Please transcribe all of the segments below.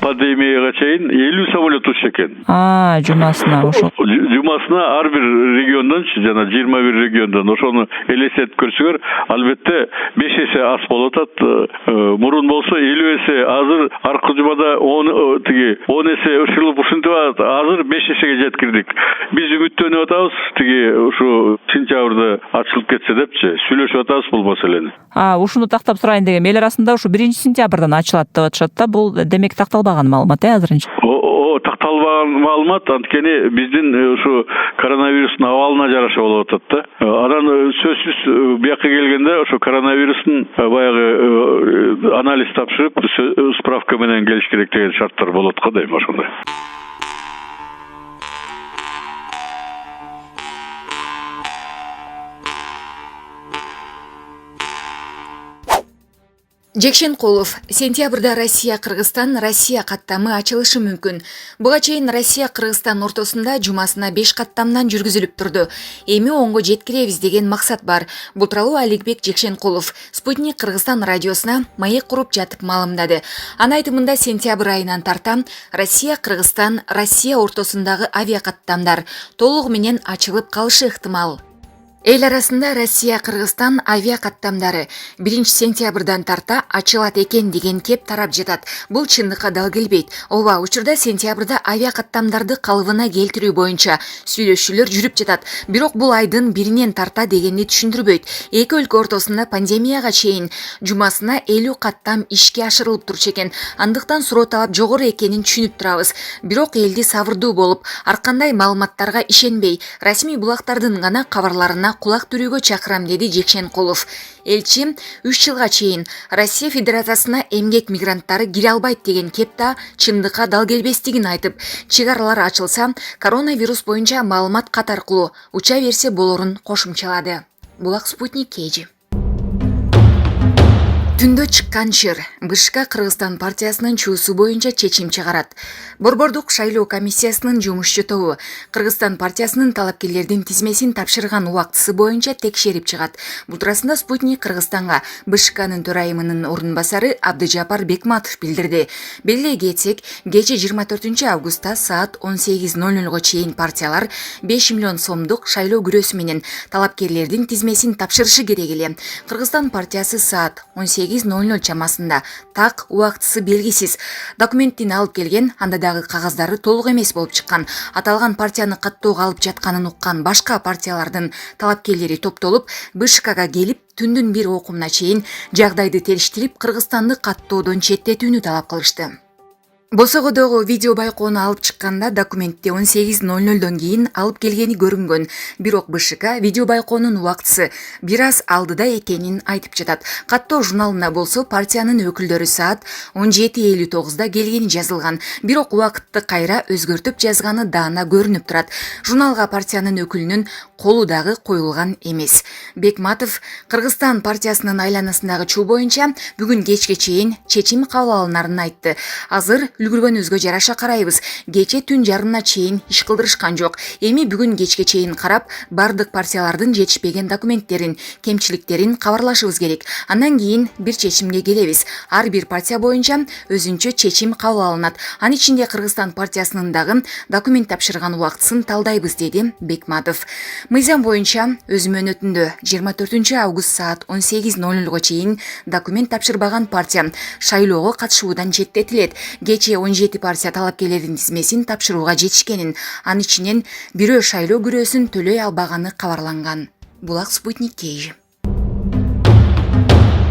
пандемияга чейин 50 самолет уччу экен. Жумасына ошо. Жумасына ар бир региондончу, жана 21 региондон ошону элестетип көрсөңөр, албетте 5 эсе аз болуп атат. Мурун болсо 50 эсе, азыр аркы жумада 10 эсе ушулуп ушинтип атат. Азыр 5 эсеге жеткирдик. Биз үмүттөнүп атабыз, ушу сентябрда ачылып кетсе депчи, сүйлөшүп атабыз бул маселени. Ушуну тактап сурайын дегем. Эл арасында ушу 1-сентябрдан ачылат деп атышат да. Бул демек такталбаган маалымат азырынча. Такталбаган маалымат, анткени биздин ушу коронавирустун абалына жараша болуп атат да. Анан сөзсүз бияка келгенде ошо коронавирустун баягы анализ тапшырып, справка менен келиш керек деген шарттар болот го дейм ошондой. Жекшенкулов, сентябрда Россия каттамы ачылышы мүмкүн. Буга чейин Россия-Кыргызстан ортосунда жумасына 5 каттамдан жүргүзүлүп турду. Эми оңго жеткиребиз деген максат бар. Бул тууралуу Аликбек Жекшенкулов Спутник Кыргызстан радиосуна маек куруп жатып маалымдады. Анын айтымында сентябрь айынан тарта Россия-Кыргызстан ортосундагы авиакаттамдар толугу менен ачылып калышы ыктымал. Эл арасында Россия-Кыргызстан авиакаттамдары 1-сентябрдан тарта ачылат экен деген кеп тарап жатат. Бул чындыкка дал келбейт. Ооба, учурда сентябрда авиакаттамдарды калыбына келтирүү боюнча сүйлөшүүлөр жүрүп жатат. Бирок бул айдын 1-нен тарта дегенди түшүндүрбөйт. Эки өлкө ортосунда пандемияга чейин жумасына 50 каттам ишке ашырылып турчу экен. Андыктан суроо талап жогору экенин түшүнүп турабыз. Бирок элди сабырдуу болуп, ар кандай маалыматтарга ишенбей, расмий булактардын гана кабарларына кулак түрүүгө чакырам, деди Жекшенкулов. Элчи 3 жылга чейин Россия Федерациясына эмгек мигранттары кире албайт деген кеп да чындыкка дал келбестигин айтып, чек аралар ачылса, коронавирус боюнча маалымат кат аркылуу уча берсе болорун кошумчалады. Булак Спутник KG. Түндө чыккан чыр БШК Кыргызстан партиясынын чуусу боюнча чечим чыгарат. Борбордук шайлоо комиссиясынын жумушчу тобу Кыргызстан партиясынын талапкерлердин тизмесин тапшырган убактысы боюнча текшерип чыгат. Бул туурасында Спутник Кыргызстанга БШКнын төрайымынын орун басары Абдыжапар Бекматов билдирди. Белгилей кетсек, кече 24-августта саат 18:00 чейин партиялар 5 миллион сомдук шайлоо күрөөсү менен талапкерлердин тизмесин тапшырышы керек эле. Кыргызстан партиясы саат 18:00 чамасында так убактысы белгисиз документтин алып келген, анда дагы кагаздары толук эмес болуп чыккан. Аталган партияны каттоого алып жатканын уккан башка партиялардын талапкерлери топтолуп БШКга келип, түндүн бир окумуна чейин жагдайды териштирип, Кыргызстанды каттоодон четтетүүнү талап кылышты. Босогодогу видео байкоону алып чыкканда документте 18:00 кийин алып келгени көрүнгөн. Бирок БШК видео байкоонун убактысы бир аз алдыда экенин айтып жатат. Каттоо журналына болсо партиянын өкүлдөрү саат 17:59 келгени жазылган. Бирок убакытты кайра өзгөртүп жазганы даана көрүнүп турат. Журналга партиянын өкүлүнүн колу дагы коюлган эмес. Бекматов Кыргызстан партиясынын айланасындагы чуу боюнча бүгүн кечке чейин чечим кабыл алынарын айтты. Азыр үлгүргөнүбүзгө жараша карайбыз. Кече түн жарымына чейин иш кылдырышкан жок. Эми бүгүн кечке чейин карап, бардык партиялардын жетишпеген документтерин, кемчиликтерин кабарлашыбыз керек. Андан кийин бир чечимге келебиз. Ар бир партия боюнча өзүнчө чечим кабыл алынат. Анын ичинде Кыргызстан партиясынын дагы документ тапшырган убактысын талдайбыз, деди Бекматов. Мыйзам боюнча өз мөөнөтүндө 24-август саат 18:00 чейин документ тапшырбаган партия шайлоого катышуудан четтетилет. Кече 17 партия талапкерлердин тизмесин тапшырууга жетишкенин, анын ичинен бирөө шайлоо күрөөсүн төлөй албаганы кабарланган. Булак Спутник KG.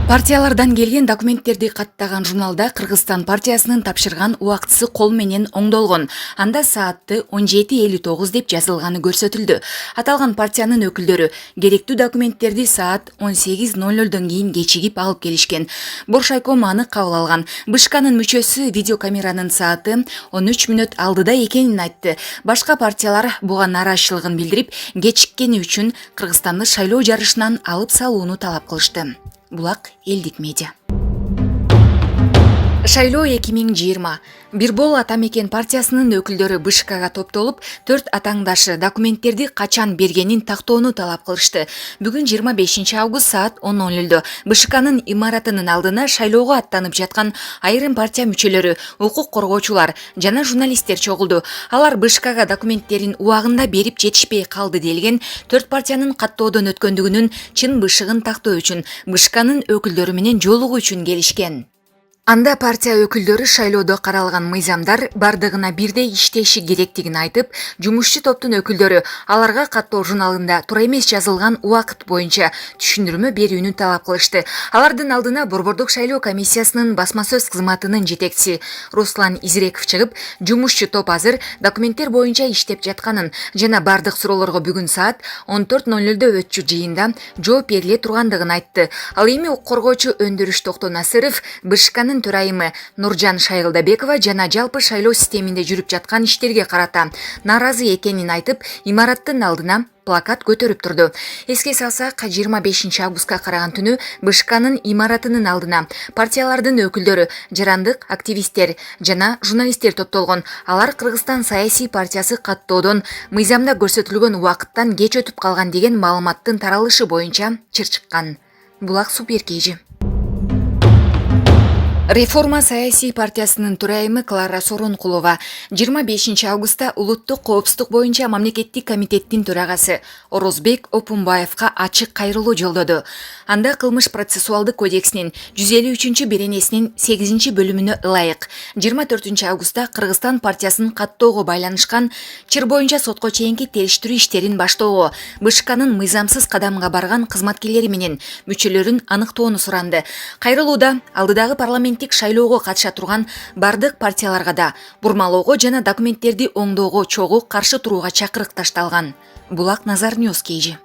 Партиялардан келген документтерди каттаган журналда Кыргызстан партиясынын тапшырган убактысы кол менен оңдолгон. Анда саатты 17:59 деп жазылганы көрсөтүлдү. Аталган партиянын өкүлдөрү керектүү документтерди саат 18:00 кийин кечигип алып келишкен. Боршайком аны кабыл алган. БШКнын мүчөсү видеокамеранын сааты 13 мүнөт алдыда экенин айтты. Башка партиялар буга нааразычылыгын билдирип, кечиккени үчүн Кыргызстанды шайлоо жарышынан алып салууну талап кылышты. Булак Элдик медиа. Шайлоо 2020. Бирбол ата мекен партиясынын өкүлдөрү БШКга топтолуп, 4 атаңдашы документтерди качан бергенин тактоону талап кылышты. Бүгүн 25 август саат 10:00 БШКнын имаратынын алдына шайлоого аттанып жаткан айрым партия мүчөлөрү, укук коргоочулар жана журналисттер чогулду. Алар БШКга документтерин убагында берип жетишпей калды делген 4 партиянын каттоодон өткөндүгүнүн чын бышыгын тактоо үчүн БШКнын өкүлдөрү менен жолугуу үчүн келишкен. Анда партия өкүлдөрү шайлоодо каралган мыйзамдар бардыгына бирдей иштеши керектигин айтып, жумушчу топтун өкүлдөрү аларга каттоо журналында туура эмес жазылган убакыт боюнча түшүндүрмө берүүнү талап кылышты. Алардын алдына Борбордук шайлоо комиссиясынын басма сөз кызматынын жетекчиси Руслан Изреков чыгып, жумушчу топ азыр документтер боюнча иштеп жатканын жана бардык суроолорго бүгүн саат 14:00 өтчү жыйында жооп бериле тургандыгын айтты. Ал эми укук коргоочу Өндүрүш Токтонасыров БШКнын төрайымы Нуржан Шайгылдабекова жана жалпы шайлоо системинде жүрүп жаткан иштерге карата нааразы экенин айтып, имараттын алдына плакат көтөрүп турду. Эске салсак, 25 августка караган түнү БШКнын имаратынын алдына партиялардын өкүлдөрү, жарандык активисттер жана журналисттер топтолгон. Алар Кыргызстан саясий партиясы каттоодон мыйзамда көрсөтүлгөн убакыттан кеч өтүп калган деген маалыматтын таралышы боюнча чыр чыккан. Булак Суперкейжи. Реформа саясий партиясынын төрайымы Клара Соронкулова 25 августта улуттук коопсуздук боюнча мамлекеттик комитеттин төрагасы Орозбек Опунбаевка ачык кайрылуу жолдоду. Анда кылмыш процессуалдык кодексинин 153 беренесинин 8 бөлүмүнө ылайык 24 августта Кыргызстан партиясынын каттоого байланышкан чыр боюнча сотко чейинки териштирүү иштерин баштоого БШКнын мыйзамсыз кадамга барган кызматкерлери менен мүчөлөрүн аныктоону суранды. Кайрылууда алдыдагы парламент шайлоого катыша турган бардык партияларга да бурмалоого жана документтерди оңдоого чогуу каршы турууга чакырык ташталган. Булак Назар Ньюс Кейжи.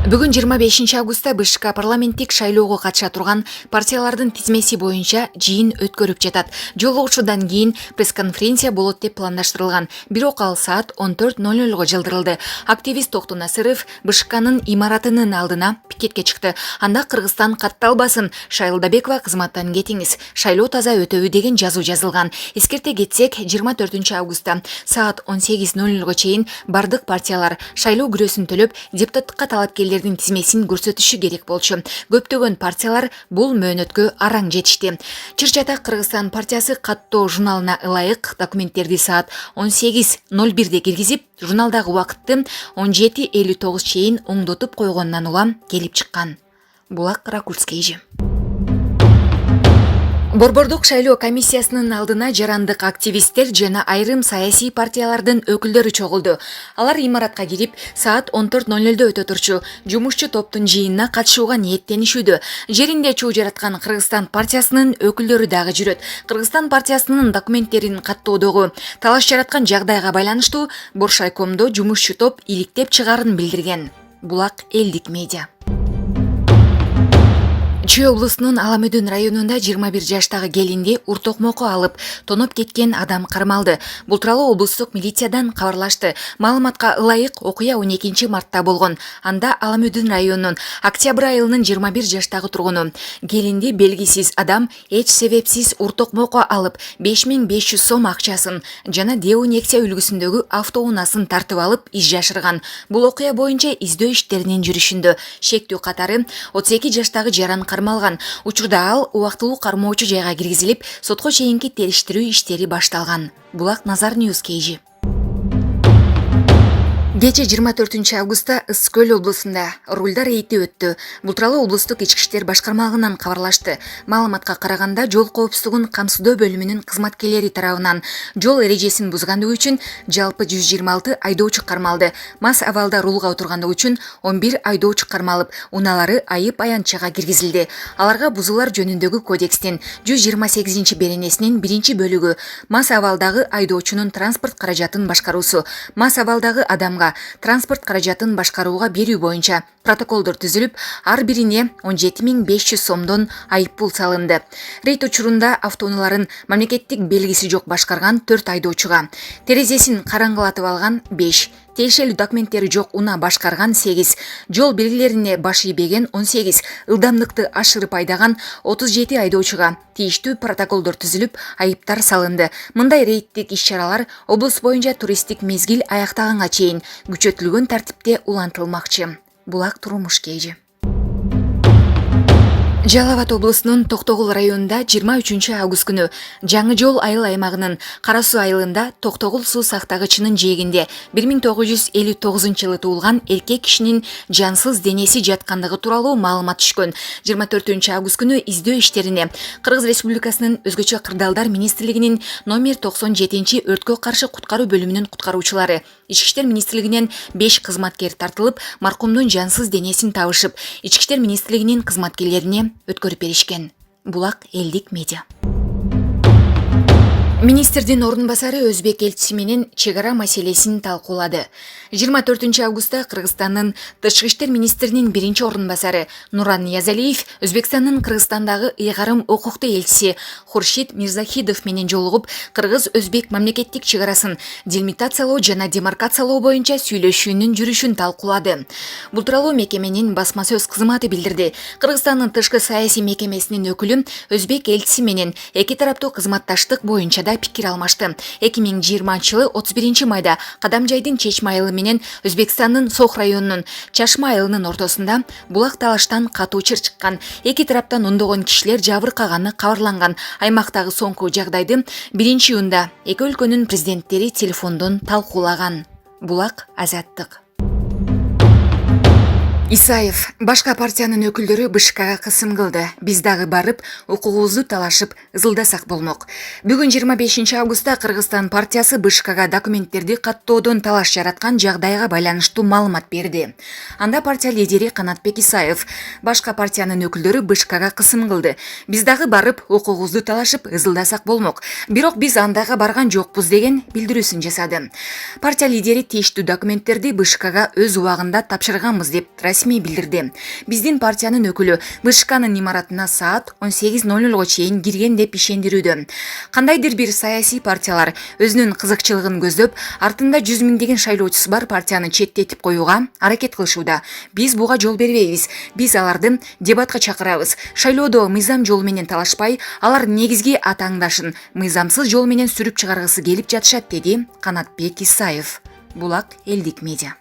Бүгүн 25 августта БШК парламенттик шайлоого катыша турган партиялардын тизмеси боюнча жыйын өткөрүп жатат. Жолугушуудан кийин пресс-конференция болот деп пландаштырылган. Бирок ал саат 14:00 жылдырылды. Активист Токтонасыров БШКнын имаратынын алдына пикетке чыкты. Анда Кыргызстан катталбасын, Шайгылдабекова кызматтан кетиңиз, шайлоо таза өтөбү деген жазуу жазылган. Эскерте кетсек, 24 августта саат 18:00 чейин бардык партиялар шайлоо күрөсүн төлөп, депутаттыкка талапкерлер тизмесин көрсөтүшү керек болчу. Көптөгөн партиялар бул мөөнөткө араң жетишти. Чыр-чатак Кыргызстан партиясы каттоо журналына ылайык документтерди саат 18:01 киргизип, журналдагы убакытты 17:59 чейин оңдотуп койгонунан улам келип чыккан. Булак Ракульскейжи. Борбордук шайлоо комиссиясынын алдына жарандык активисттер жана айрым саясий партиялардын өкүлдөрү чогулду. Алар имаратка кирип, саат 14:00 өтө турчу жумушчу топтун жыйынына катышууга ниеттенишүүдө. Жеринде чуу жараткан Кыргызстан партиясынын өкүлдөрү дагы жүрөт. Кыргызстан партиясынын документтерин каттоодогу талаш жараткан жагдайга байланыштуу Боршайкомдо жумушчу топ иликтеп чыгаарын билдирген. Булак Элдик медиа. Чүй облусунун Аламөдүн районунда 21 жаштагы келинди уртокмокко алып, тоноп кеткен адам кармалды. Бул тууралуу облустук милициядан кабарлашты. Маалыматка ылайык окуя 12 мартта болгон. Анда Аламөдүн районунун Октябрь айылынын 21 жаштагы тургуну келинди белгисиз адам эч себепсиз уртокмокко алып, 5500 сом акчасын жана Деу-Нексия үлгүсүндөгү автоунаасын тартып алып из жашырган. Бул окуя боюнча издөө иштеринин жүрүшүндө шектүү катары 32 жаштагы жаран кармалган. Учурда ал убактылуу кармоочу жайга киргизилип, сотко чейинки териштирүү иштери башталган. Булак Назар Ньюс Кейжи. Кече 24 августта Ысык Көл облусунда рулда рейди өттү. Бул тууралуу облустук ички иштер башкармалыгынан кабарлашты. Маалыматка караганда, жол коопсуздугун камсыздоо бөлүмүнүн кызматкерлери тарабынан жол эрежесин бузгандыгы үчүн жалпы 126 айдоочу кармалды. Мас абалда рулга отургандыгы үчүн 11 айдоочу кармалып, унаалары айып аянтчага киргизилди. Аларга бузуулар жөнүндөгү кодекстин 128 беренесинин 1 бөлүгү мас абалдагы айдоочунун транспорт каражатын башкаруусу, мас абалдагы адамга транспорт каражатын башкарууга берүү боюнча протоколдор түзүлүп, ар бирине 17500 сомдон айыппул салынды. Рейд учурунда автоунааларын мамлекеттик белгиси жок башкарган 4 айдоочуга, терезесин караңгылатып алган 5, тиешелүү документтери жок унаа башкарган 8, жол белгилерине баш ийбеген 18, ылдамдыкты ашырып айдаган 37 айдоочуга тийиштүү протоколдор түзүлүп, айыптар салынды. Мындай рейдтик иш-чаралар облус боюнча туристтик мезгил аяктаганга чейин күчөтүлгөн тартипте улантылмакчы. Булак турмуш кежи. Жалал Абад облусунун Токтогул районунда 23 август күнү Жаңы жол айыл аймагынын Кара суу айылында Токтогул суу сактагычынын жээгинде 1959 жылы туулган эркек кишинин жансыз денеси жаткандыгы тууралуу маалымат түшкөн. 24 август күнү издөө иштерине Кыргыз Республикасынын өзгөчө кырдаалдар министрлигинин номер 97 өрткө каршы куткаруу бөлүмүнүн куткаруучулары, Ички иштер министрлигинен 5 кызматкер тартылып, маркумдун жансыз денесин табышып, Ички иштер министрлигинин кызматкерлерине өткөрүп беришкен. Булак элдик медиа. Министрдин ордун басары Өзбек элчиси менен чек ара маселесин талкуулады. 24 августта Кыргызстандын тышкы иштер министринин биринчи ордун басары Нуран Ниязалиев Өзбекстандын Кыргызстандагы ыйгарым укуктуу элчиси Хуршид Мирзахидов менен жолугуп, Кыргыз-Өзбек мамлекеттик чек арасын делимитациялоо жана демаркациялоо боюнча сүйлөшүүнүн жүрүшүн талкуулады. Бул тууралуу мекеменин басма сөз кызматы билдирди. Кыргызстандын тышкы саясий мекемесинин өкүлү Өзбек элчиси менен эки тараптуу кызматташтык боюнча пикир алмашты. 2020 жылы 31 майда Кадамжайдын Чечме айылы менен Өзбекстандын Сох районунун Чашма айылынын ортосунда булак талаштан катуу чыр чыккан. Эки тараптан ондогон кишилер жабыркаганы кабарланган. Аймактагы соңку жагдайды 1-июнда эки өлкөнүн президенттери телефондон талкуулаган. Булак Азаттык. Исаев башка партиянын өкүлдөрү Бышкага кысым кылды. Биз дагы барып, укугубузду талашып, ызылдасак болмок. Бүгүн 25 августта Кыргызстан партиясы Бышкага документтерди каттоодон талаш жараткан жагдайга байланыштуу маалымат берди. Анда партия лидери Канатбек Исаев башка партиянын өкүлдөрү Бышкага кысым кылды. Биз дагы барып, укугубузду талашып, ызылдасак болмок. Бирок биз андайга барган жокпуз деген билдирүүсүн жасады. Партия лидери тийиштүү документтерди Бышкага өз убагында тапшырганбыз деп расмий билдирди. Биздин партиянын өкүлү Бышканын имаратына саат 18:00 чейин кирген деп ишендирүүдө. Кандайдыр бир саясий партиялар өзүнүн кызыкчылыгын көздөп, артында 100 миңдеген шайлоочусу бар партияны четтетип коюуга аракет кылышууда. Биз буга жол бербейбиз. Биз аларды дебатка чакырабыз. Шайлоодо мыйзам жол менен талашпай, алар негизги атаңдашын мыйзамсыз жол менен сүрүп чыгаргысы келип жатышат, деди Канатбек Исаев. Булак элдик медиа.